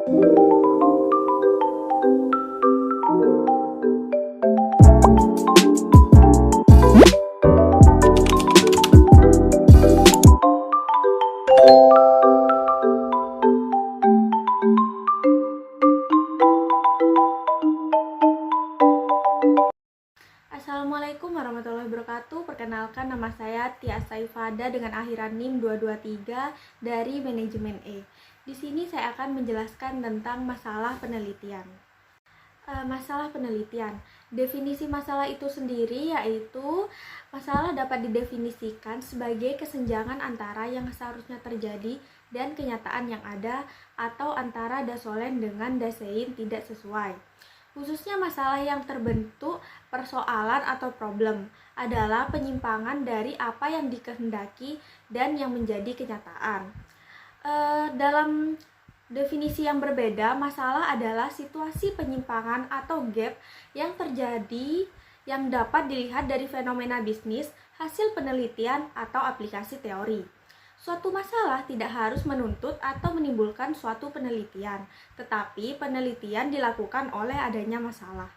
Assalamualaikum warahmatullahi wabarakatuh. Perkenalkan, nama saya Tia Saifada dengan akhiran NIM 223 dari Manajemen E. Di sini saya akan menjelaskan tentang masalah penelitian. Masalah penelitian. Definisi masalah itu sendiri yaitu masalah dapat didefinisikan sebagai kesenjangan antara yang seharusnya terjadi dan kenyataan yang ada, atau antara dasolen dengan dasein tidak sesuai. Khususnya masalah yang terbentuk persoalan atau problem adalah penyimpangan dari apa yang dikehendaki dan yang menjadi kenyataan. Dalam definisi yang berbeda, masalah adalah situasi penyimpangan atau gap yang terjadi yang dapat dilihat dari fenomena bisnis, hasil penelitian, atau aplikasi teori. Suatu masalah tidak harus menuntut atau menimbulkan suatu penelitian, tetapi penelitian dilakukan oleh adanya masalah.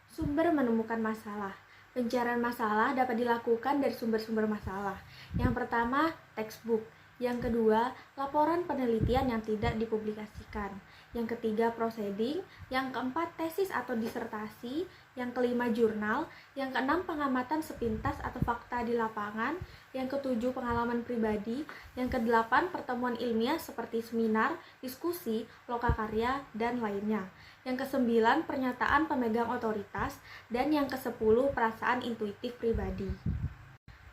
Sumber menemukan masalah. Pencarian masalah dapat dilakukan dari sumber-sumber masalah. Yang pertama, textbook. Yang kedua, laporan penelitian yang tidak dipublikasikan. Yang ketiga, proceeding. Yang keempat, tesis atau disertasi. Yang kelima, jurnal. Yang keenam, pengamatan sepintas atau fakta di lapangan. Yang ketujuh, pengalaman pribadi. Yang kedelapan, pertemuan ilmiah seperti seminar, diskusi, lokakarya, dan lainnya. Yang kesembilan, pernyataan pemegang otoritas. Dan yang kesepuluh, perasaan intuitif pribadi.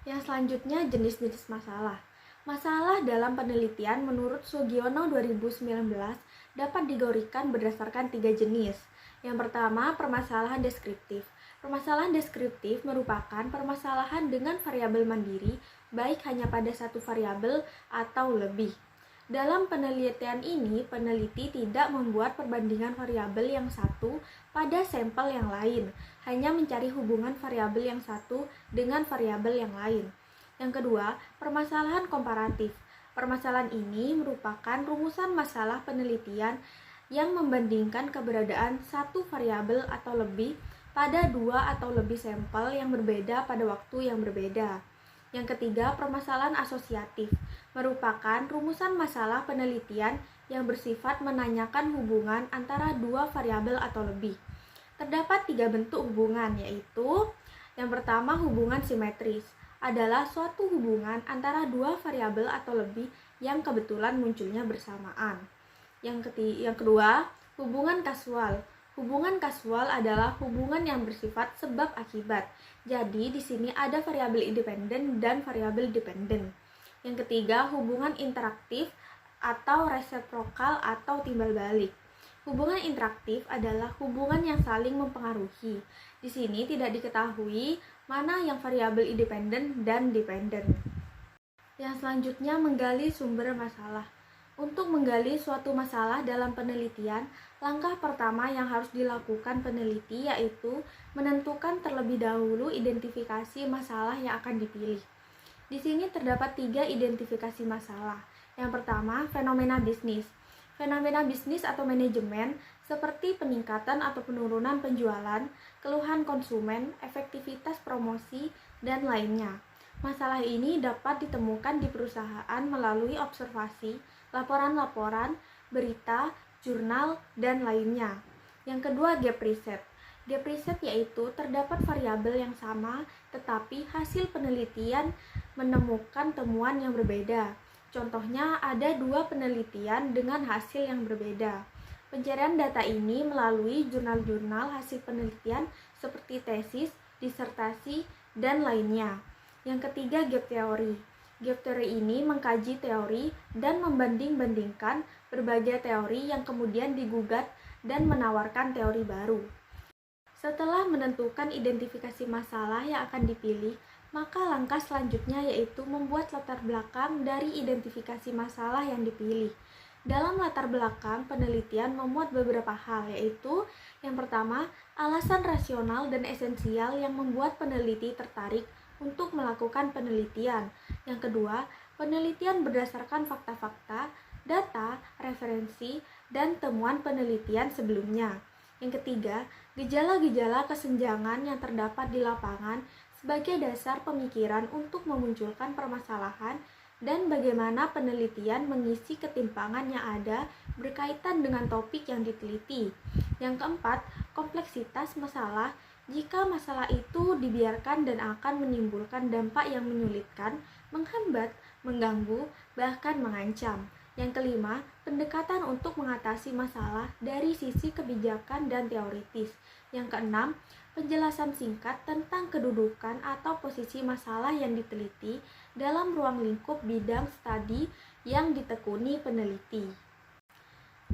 Yang selanjutnya, jenis-jenis masalah. Masalah dalam penelitian menurut Sugiono 2019 dapat digorengkan berdasarkan 3 jenis. Yang pertama, permasalahan deskriptif. Permasalahan deskriptif merupakan permasalahan dengan variabel mandiri, baik hanya pada satu variabel atau lebih. Dalam penelitian ini, peneliti tidak membuat perbandingan variabel yang satu pada sampel yang lain, hanya mencari hubungan variabel yang satu dengan variabel yang lain. Yang kedua, permasalahan komparatif. Permasalahan ini merupakan rumusan masalah penelitian yang membandingkan keberadaan satu variabel atau lebih pada dua atau lebih sampel yang berbeda pada waktu yang berbeda. Yang ketiga, permasalahan asosiatif. Merupakan rumusan masalah penelitian yang bersifat menanyakan hubungan antara dua variabel atau lebih. Terdapat 3 bentuk hubungan, yaitu yang pertama, hubungan simetris adalah suatu hubungan antara dua variabel atau lebih yang kebetulan munculnya bersamaan. Yang kedua, hubungan kasual. Hubungan kasual adalah hubungan yang bersifat sebab akibat. Jadi di sini ada variabel independen dan variabel dependen. Yang ketiga, hubungan interaktif atau resiprokal atau timbal balik. Hubungan interaktif adalah hubungan yang saling mempengaruhi. Di sini tidak diketahui mana yang variabel independen dan dependen. Yang selanjutnya, menggali sumber masalah. Untuk menggali suatu masalah dalam penelitian, langkah pertama yang harus dilakukan peneliti yaitu menentukan terlebih dahulu identifikasi masalah yang akan dipilih. Di sini terdapat 3 identifikasi masalah. Yang pertama, fenomena bisnis. Fenomena bisnis atau manajemen seperti peningkatan atau penurunan penjualan, keluhan konsumen, efektivitas promosi, dan lainnya. Masalah ini dapat ditemukan di perusahaan melalui observasi, laporan-laporan, berita, jurnal, dan lainnya. Yang kedua, gap riset. Gap riset yaitu terdapat variabel yang sama, tetapi hasil penelitian menemukan temuan yang berbeda. Contohnya, ada 2 penelitian dengan hasil yang berbeda. Pencarian data ini melalui jurnal-jurnal hasil penelitian seperti tesis, disertasi, dan lainnya. Yang ketiga, gap teori. Gap teori ini mengkaji teori dan membanding-bandingkan berbagai teori yang kemudian digugat dan menawarkan teori baru. Setelah menentukan identifikasi masalah yang akan dipilih, maka langkah selanjutnya yaitu membuat latar belakang dari identifikasi masalah yang dipilih. Dalam latar belakang penelitian memuat beberapa hal, yaitu yang pertama, alasan rasional dan esensial yang membuat peneliti tertarik untuk melakukan penelitian. Yang kedua, penelitian berdasarkan fakta-fakta. data, referensi, dan temuan penelitian sebelumnya. Yang ketiga, gejala-gejala kesenjangan yang terdapat di lapangan sebagai dasar pemikiran untuk memunculkan permasalahan dan bagaimana penelitian mengisi ketimpangan yang ada berkaitan dengan topik yang diteliti. Yang keempat, kompleksitas masalah. Jika masalah itu dibiarkan dan akan menimbulkan dampak yang menyulitkan, menghambat, mengganggu, bahkan mengancam. Yang kelima, pendekatan untuk mengatasi masalah dari sisi kebijakan dan teoritis. Yang keenam, penjelasan singkat tentang kedudukan atau posisi masalah yang diteliti dalam ruang lingkup bidang studi yang ditekuni peneliti.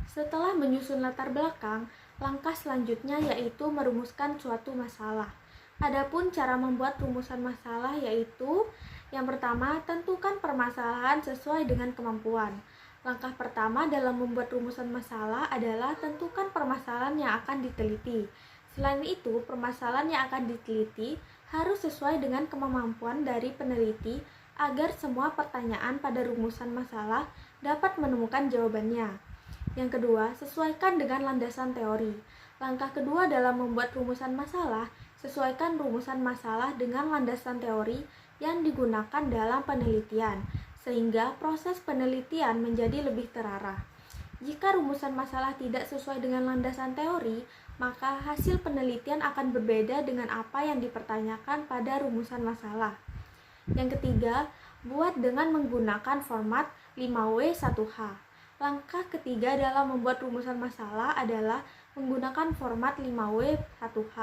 Setelah menyusun latar belakang, langkah selanjutnya yaitu merumuskan suatu masalah. Adapun cara membuat rumusan masalah yaitu yang pertama, tentukan permasalahan sesuai dengan kemampuan. Langkah pertama dalam membuat rumusan masalah adalah tentukan permasalahan yang akan diteliti. Selain itu, permasalahan yang akan diteliti harus sesuai dengan kemampuan dari peneliti agar semua pertanyaan pada rumusan masalah dapat menemukan jawabannya. Yang kedua, sesuaikan dengan landasan teori. Langkah kedua dalam membuat rumusan masalah, sesuaikan rumusan masalah dengan landasan teori yang digunakan dalam penelitian, sehingga proses penelitian menjadi lebih terarah. Jika rumusan masalah tidak sesuai dengan landasan teori, maka hasil penelitian akan berbeda dengan apa yang dipertanyakan pada rumusan masalah. Yang ketiga, buat dengan menggunakan format 5W1H. Langkah ketiga dalam membuat rumusan masalah adalah menggunakan format 5W1H,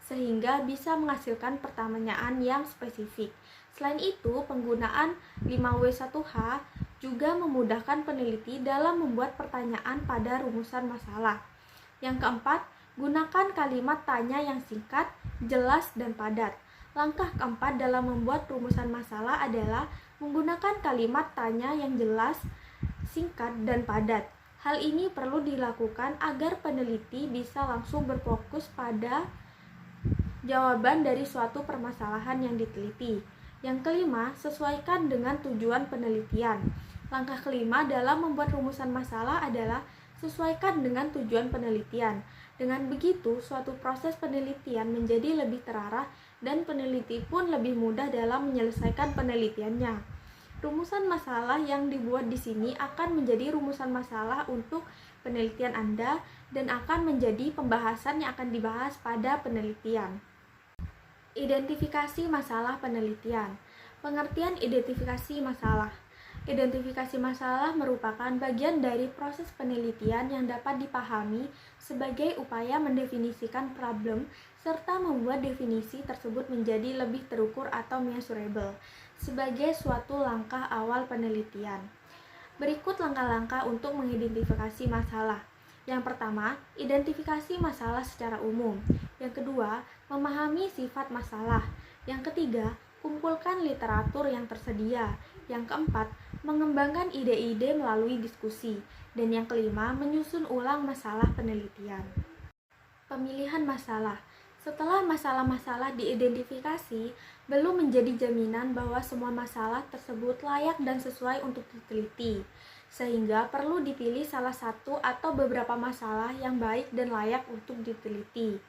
sehingga bisa menghasilkan pertanyaan yang spesifik. Selain itu, penggunaan 5W1H juga memudahkan peneliti dalam membuat pertanyaan pada rumusan masalah. Yang keempat, gunakan kalimat tanya yang singkat, jelas, dan padat. Langkah keempat dalam membuat rumusan masalah adalah menggunakan kalimat tanya yang jelas, singkat, dan padat. Hal ini perlu dilakukan agar peneliti bisa langsung berfokus pada jawaban dari suatu permasalahan yang diteliti. Yang kelima, sesuaikan dengan tujuan penelitian. Langkah kelima dalam membuat rumusan masalah adalah sesuaikan dengan tujuan penelitian. Dengan begitu, suatu proses penelitian menjadi lebih terarah dan peneliti pun lebih mudah dalam menyelesaikan penelitiannya. Rumusan masalah yang dibuat di sini akan menjadi rumusan masalah untuk penelitian Anda dan akan menjadi pembahasan yang akan dibahas pada penelitian. Identifikasi masalah penelitian. Pengertian identifikasi masalah. Identifikasi masalah merupakan bagian dari proses penelitian yang dapat dipahami sebagai upaya mendefinisikan problem serta membuat definisi tersebut menjadi lebih terukur atau measurable sebagai suatu langkah awal penelitian. Berikut langkah-langkah untuk mengidentifikasi masalah. Yang pertama, identifikasi masalah secara umum. Yang kedua, memahami sifat masalah. Yang ketiga, kumpulkan literatur yang tersedia. Yang keempat, mengembangkan ide-ide melalui diskusi. Dan yang kelima, menyusun ulang masalah penelitian. Pemilihan masalah. Setelah masalah-masalah diidentifikasi, belum menjadi jaminan bahwa semua masalah tersebut layak dan sesuai untuk diteliti, sehingga perlu dipilih salah satu atau beberapa masalah yang baik dan layak untuk diteliti.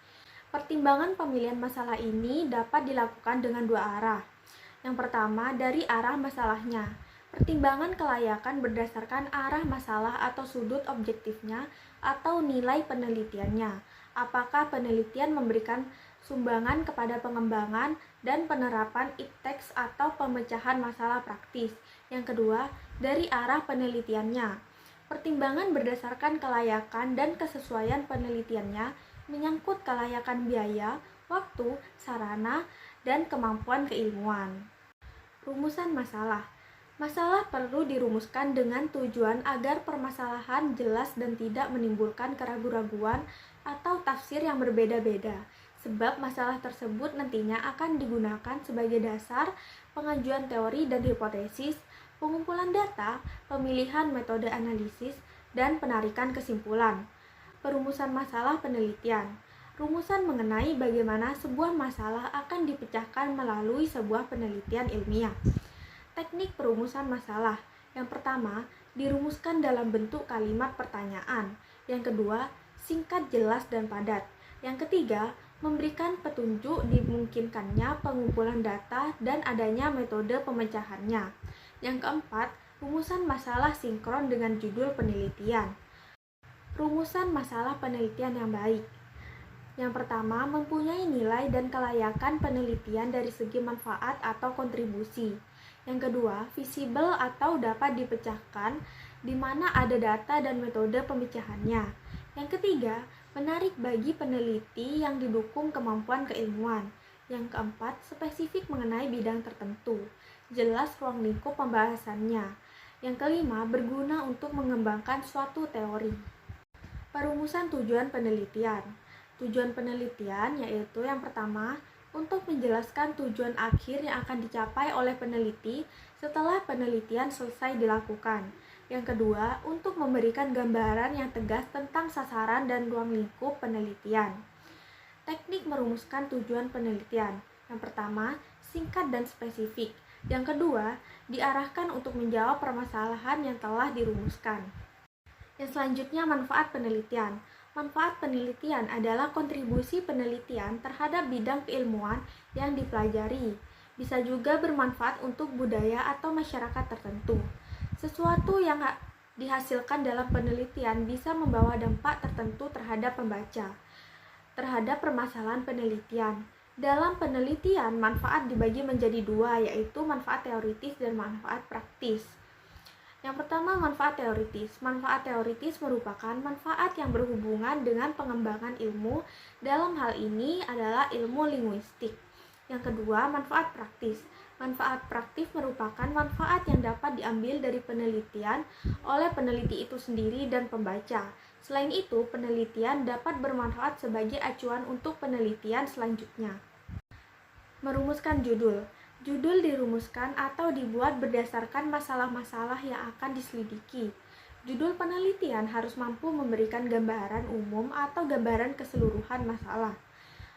Pertimbangan pemilihan masalah ini dapat dilakukan dengan dua arah. Yang pertama, dari arah masalahnya. Pertimbangan kelayakan berdasarkan arah masalah atau sudut objektifnya atau nilai penelitiannya. Apakah penelitian memberikan sumbangan kepada pengembangan dan penerapan ipteks atau pemecahan masalah praktis. Yang kedua, dari arah penelitiannya. Pertimbangan berdasarkan kelayakan dan kesesuaian penelitiannya menyangkut kelayakan biaya, waktu, sarana, dan kemampuan keilmuan. Rumusan masalah. Masalah perlu dirumuskan dengan tujuan agar permasalahan jelas dan tidak menimbulkan keraguan-raguan atau tafsir yang berbeda-beda, sebab masalah tersebut nantinya akan digunakan sebagai dasar pengajuan teori dan hipotesis, pengumpulan data, pemilihan metode analisis, dan penarikan kesimpulan. Perumusan masalah penelitian. Rumusan mengenai bagaimana sebuah masalah akan dipecahkan melalui sebuah penelitian ilmiah. Teknik perumusan masalah. Yang pertama, dirumuskan dalam bentuk kalimat pertanyaan. Yang kedua, singkat, jelas, dan padat. Yang ketiga, memberikan petunjuk dimungkinkannya pengumpulan data dan adanya metode pemecahannya. Yang keempat, rumusan masalah sinkron dengan judul penelitian. Rumusan masalah penelitian yang baik. Yang pertama, mempunyai nilai dan kelayakan penelitian dari segi manfaat atau kontribusi. Yang kedua, visible atau dapat dipecahkan, di mana ada data dan metode pemecahannya. Yang ketiga, menarik bagi peneliti yang didukung kemampuan keilmuan. Yang keempat, spesifik mengenai bidang tertentu. Jelas ruang lingkup pembahasannya. Yang kelima, berguna untuk mengembangkan suatu teori. Perumusan tujuan penelitian. Tujuan penelitian yaitu yang pertama, untuk menjelaskan tujuan akhir yang akan dicapai oleh peneliti setelah penelitian selesai dilakukan. Yang kedua, untuk memberikan gambaran yang tegas tentang sasaran dan ruang lingkup penelitian. Teknik merumuskan tujuan penelitian. Yang pertama, singkat dan spesifik. Yang kedua, diarahkan untuk menjawab permasalahan yang telah dirumuskan. Yang selanjutnya, manfaat penelitian. Manfaat penelitian adalah kontribusi penelitian terhadap bidang keilmuan yang dipelajari. Bisa juga bermanfaat untuk budaya atau masyarakat tertentu. Sesuatu yang dihasilkan dalam penelitian bisa membawa dampak tertentu terhadap pembaca. Terhadap permasalahan penelitian. Dalam penelitian, manfaat dibagi menjadi dua, yaitu manfaat teoritis dan manfaat praktis. Yang pertama, manfaat teoritis. Manfaat teoritis merupakan manfaat yang berhubungan dengan pengembangan ilmu. Dalam hal ini adalah ilmu linguistik. Yang kedua, manfaat praktis. Manfaat praktis merupakan manfaat yang dapat diambil dari penelitian oleh peneliti itu sendiri dan pembaca. Selain itu, penelitian dapat bermanfaat sebagai acuan untuk penelitian selanjutnya. Merumuskan judul. Judul dirumuskan atau dibuat berdasarkan masalah-masalah yang akan diselidiki. Judul penelitian harus mampu memberikan gambaran umum atau gambaran keseluruhan masalah,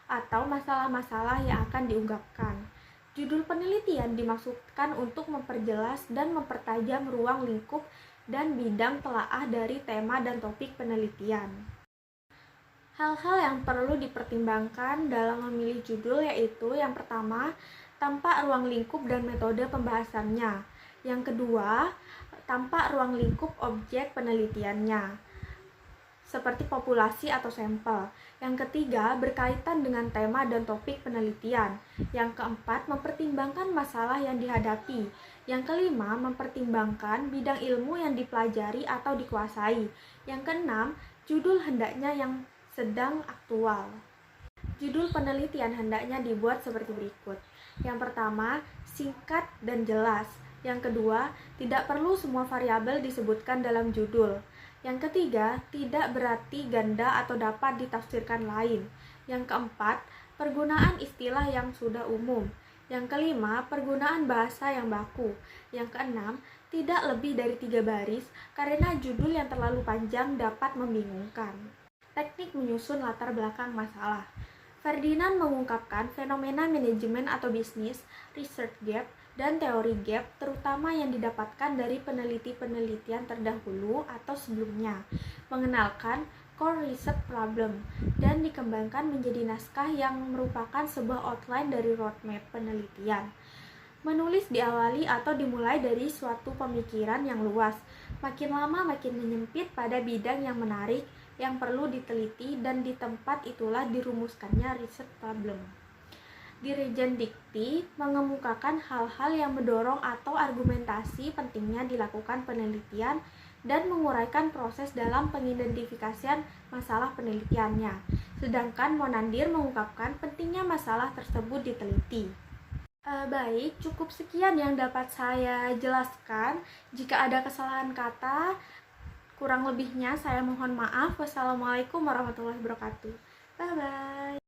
atau masalah-masalah yang akan diungkapkan. Judul penelitian dimaksudkan untuk memperjelas dan mempertajam ruang lingkup dan bidang telaah dari tema dan topik penelitian. Hal-hal yang perlu dipertimbangkan dalam memilih judul yaitu yang pertama, tampak ruang lingkup dan metode pembahasannya. Yang kedua, tampak ruang lingkup objek penelitiannya, seperti populasi atau sampel. Yang ketiga, berkaitan dengan tema dan topik penelitian. Yang keempat, mempertimbangkan masalah yang dihadapi. Yang kelima, mempertimbangkan bidang ilmu yang dipelajari atau dikuasai. Yang keenam, judul hendaknya yang sedang aktual. Judul penelitian hendaknya dibuat seperti berikut. Yang pertama, singkat dan jelas. Yang kedua, tidak perlu semua variabel disebutkan dalam judul. Yang ketiga, tidak berarti ganda atau dapat ditafsirkan lain. Yang keempat, pergunaan istilah yang sudah umum. Yang kelima, pergunaan bahasa yang baku. Yang keenam, tidak lebih dari 3 baris karena judul yang terlalu panjang dapat membingungkan. Teknik menyusun latar belakang masalah. Ferdinand mengungkapkan fenomena manajemen atau bisnis, research gap, dan teori gap terutama yang didapatkan dari peneliti-penelitian terdahulu atau sebelumnya, mengenalkan core research problem, dan dikembangkan menjadi naskah yang merupakan sebuah outline dari roadmap penelitian. Menulis diawali atau dimulai dari suatu pemikiran yang luas, makin lama makin menyempit pada bidang yang menarik, yang perlu diteliti, dan di tempat itulah dirumuskannya research problem. Dirjen Dikti mengemukakan hal-hal yang mendorong atau argumentasi pentingnya dilakukan penelitian dan menguraikan proses dalam pengidentifikasian masalah penelitiannya. Sedangkan Monandir mengungkapkan pentingnya masalah tersebut diteliti. Baik, cukup sekian yang dapat saya jelaskan. Jika ada kesalahan kata, kurang lebihnya saya mohon maaf. Wassalamualaikum warahmatullahi wabarakatuh. Bye-bye.